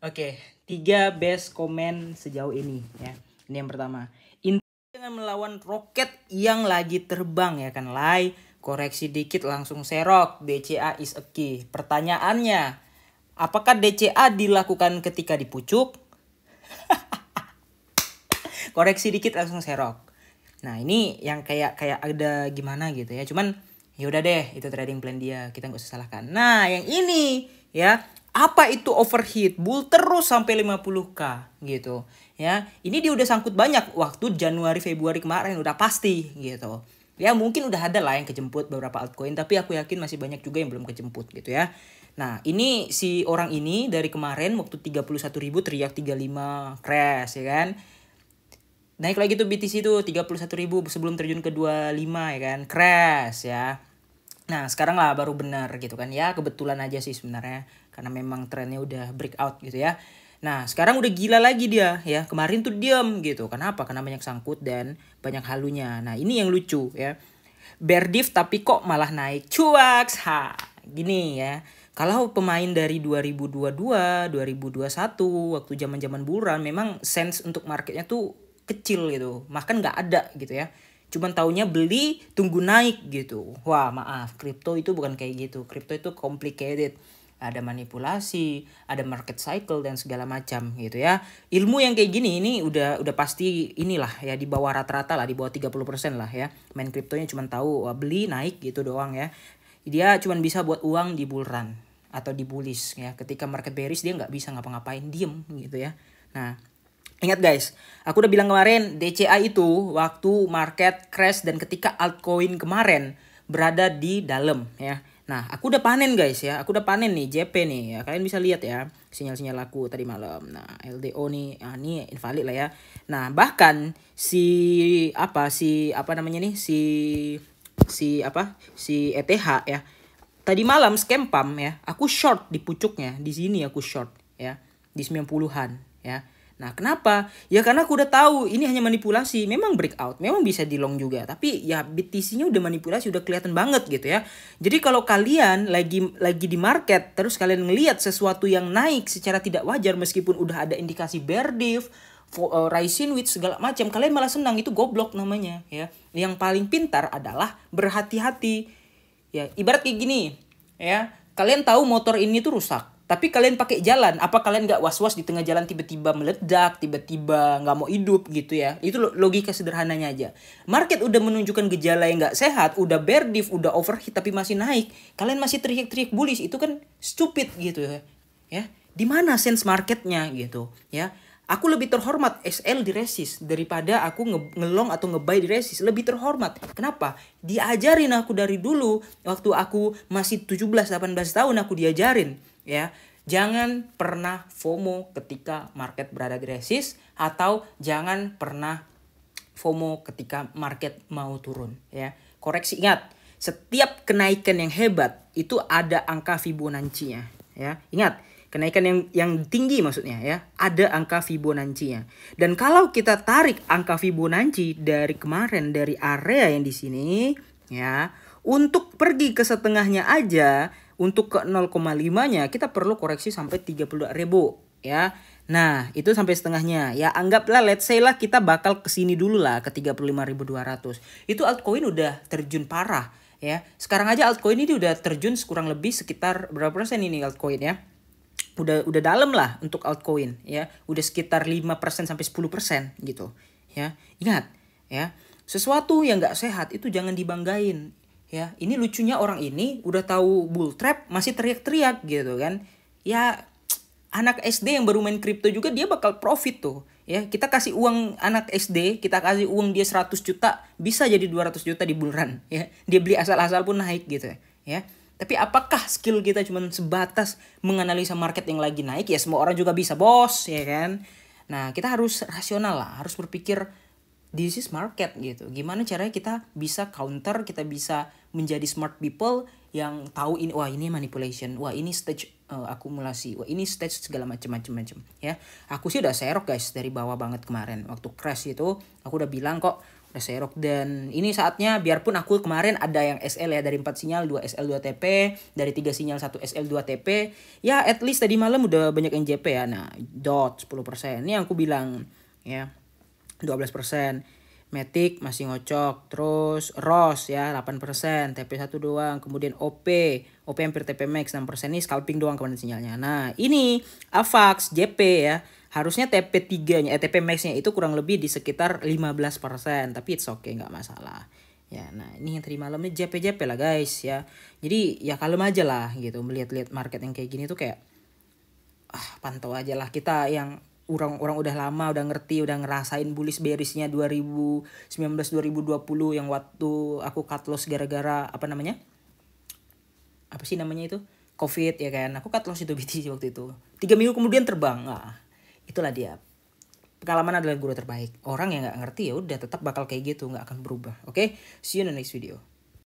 Oke, 3 best komen sejauh ini ya. Ini yang pertama. Dengan melawan roket yang lagi terbang ya kan, Lai. Koreksi dikit langsung serok. DCA is a key. Pertanyaannya, apakah DCA dilakukan ketika dipucuk? Koreksi dikit langsung serok. Nah, ini yang kayak ada gimana gitu ya. Cuman ya udah deh, itu trading plan dia, kita nggak usah salahkan. Nah, yang ini ya, apa itu overheat? Bull terus sampai 50k gitu ya. Ini dia udah sangkut banyak waktu Januari Februari kemarin, udah pasti gitu. Ya mungkin udah ada lah yang kejemput beberapa altcoin, tapi aku yakin masih banyak juga yang belum kejemput gitu ya. Nah, ini si orang ini dari kemarin waktu 31.000 teriak 35 crash ya kan. Naik lagi tuh BTC tuh 31.000 sebelum terjun ke 25 ya kan. Crash ya. Nah, sekarang lah baru benar gitu kan. Ya, kebetulan aja sih sebenarnya karena memang trennya udah breakout gitu ya. Nah, sekarang udah gila lagi dia ya. Kemarin tuh diam gitu. Kenapa? Karena banyak sangkut dan banyak halunya. Nah, ini yang lucu ya. Bear div tapi kok malah naik cuaks. Ha, gini ya. Kalau pemain dari 2022, 2021 waktu zaman-zaman bulan memang sense untuk marketnya tuh kecil gitu. Bahkan nggak ada gitu ya. Cuman taunya beli tunggu naik gitu. Wah, maaf, kripto itu bukan kayak gitu. Kripto itu complicated. Ada manipulasi, ada market cycle dan segala macam gitu ya. Ilmu yang kayak gini ini udah pasti inilah ya, di bawah rata-rata lah, di bawah 30% lah ya. Main kriptonya cuma tahu wah, beli naik gitu doang ya. Dia cuma bisa buat uang di bull run atau di bullish ya. Ketika market bearish dia nggak bisa ngapa-ngapain, diem gitu ya. Nah, ingat guys, aku udah bilang kemarin DCA itu waktu market crash dan ketika altcoin kemarin berada di dalam ya. Nah, aku udah panen guys ya. Aku udah panen nih JP nih ya. Kalian bisa lihat ya sinyal-sinyal aku tadi malam. Nah, LDO nih, ini invalid lah ya. Nah, bahkan si apa namanya nih si ETH ya. Tadi malam scam pump ya. Aku short di pucuknya. Di sini aku short ya. Di 90-an ya. Nah, kenapa? Ya karena aku udah tahu ini hanya manipulasi. Memang breakout, memang bisa di long juga. Tapi ya BTC-nya udah manipulasi, udah kelihatan banget gitu ya. Jadi kalau kalian lagi di market terus kalian ngelihat sesuatu yang naik secara tidak wajar meskipun udah ada indikasi bear div, rising with segala macam, kalian malah senang, itu goblok namanya ya. Yang paling pintar adalah berhati-hati. Ya, ibarat kayak gini ya. Kalian tahu motor ini tuh rusak, tapi kalian pakai jalan, apa kalian nggak was-was di tengah jalan tiba-tiba meledak, tiba-tiba nggak mau hidup gitu ya? Itu logika sederhananya aja. Market udah menunjukkan gejala yang nggak sehat, udah bear div, udah overheat tapi masih naik, kalian masih teriak-teriak bullish, itu kan stupid gitu ya. Ya, di mana sense marketnya gitu ya? Aku lebih terhormat SL di resist daripada aku ngelong atau ngebuy di resist. Lebih terhormat. Kenapa? Diajarin aku dari dulu. Waktu aku masih 17-18 tahun aku diajarin. Ya, jangan pernah FOMO ketika market berada di resist. Atau jangan pernah FOMO ketika market mau turun. Ya, koreksi, ingat. Setiap kenaikan yang hebat itu ada angka Fibonacci-nya. Ya, ingat. Kenaikan yang tinggi maksudnya ya, ada angka Fibonacci-nya. Dan kalau kita tarik angka Fibonacci dari kemarin dari area yang di sini ya, untuk pergi ke setengahnya aja, untuk ke 0,5-nya kita perlu koreksi sampai 32.000 ya. Nah, itu sampai setengahnya. Ya anggaplah let's say lah kita bakal ke sini dulu lah ke 35.200. Itu altcoin udah terjun parah ya. Sekarang aja altcoin ini udah terjun kurang lebih sekitar berapa persen ini altcoin ya? Udah dalam lah untuk altcoin ya, udah sekitar 5% sampai 10% gitu ya. Ingat ya, sesuatu yang nggak sehat itu jangan dibanggain ya. Ini lucunya orang ini udah tahu bull trap masih teriak-teriak gitu kan ya. Anak SD yang baru main kripto juga dia bakal profit tuh ya. Kita kasih uang anak SD, kita kasih uang dia 100 juta, bisa jadi 200 juta di bull run ya. Dia beli asal-asal pun naik gitu ya. Tapi apakah skill kita cuma sebatas menganalisa market yang lagi naik? Ya semua orang juga bisa bos ya kan. Nah kita harus rasional lah, harus berpikir this is market gitu. Gimana caranya kita bisa counter, kita bisa menjadi smart people yang tahu ini, wah ini manipulation, wah ini stage akumulasi, wah ini stage segala macam ya. Aku sih udah serok guys dari bawah banget kemarin waktu crash itu. Aku udah bilang kok, Reserok. Dan ini saatnya, biarpun aku kemarin ada yang SL ya, dari 4 sinyal 2 SL 2 TP, dari 3 sinyal 1 SL 2 TP, ya at least tadi malam udah banyak NJP ya. Nah DOT 10%, ini yang aku bilang ya, 12%. Matic masih ngocok, terus ROS ya 8%, TP1 doang, kemudian OP hampir TP max 6%, ini scalping doang kemarin sinyalnya. Nah ini AVAX, JP ya, harusnya TP3-nya, TP max-nya itu kurang lebih di sekitar 15%, tapi it's okay, nggak masalah. Ya, nah ini yang tadi malamnya JP lah guys ya. Jadi ya kalem aja lah gitu, melihat-lihat market yang kayak gini tuh kayak pantau aja lah. Kita yang orang-orang udah lama, udah ngerti, udah ngerasain bullish bearishnya 2019-2020 yang waktu aku cut loss gara-gara apa sih namanya itu, COVID ya kan. Aku cut loss itu BTC waktu itu, 3 minggu kemudian terbang. Itulah dia, pengalaman adalah guru terbaik. Orang yang nggak ngerti ya udah tetap bakal kayak gitu, nggak akan berubah. Oke, see you in the next video.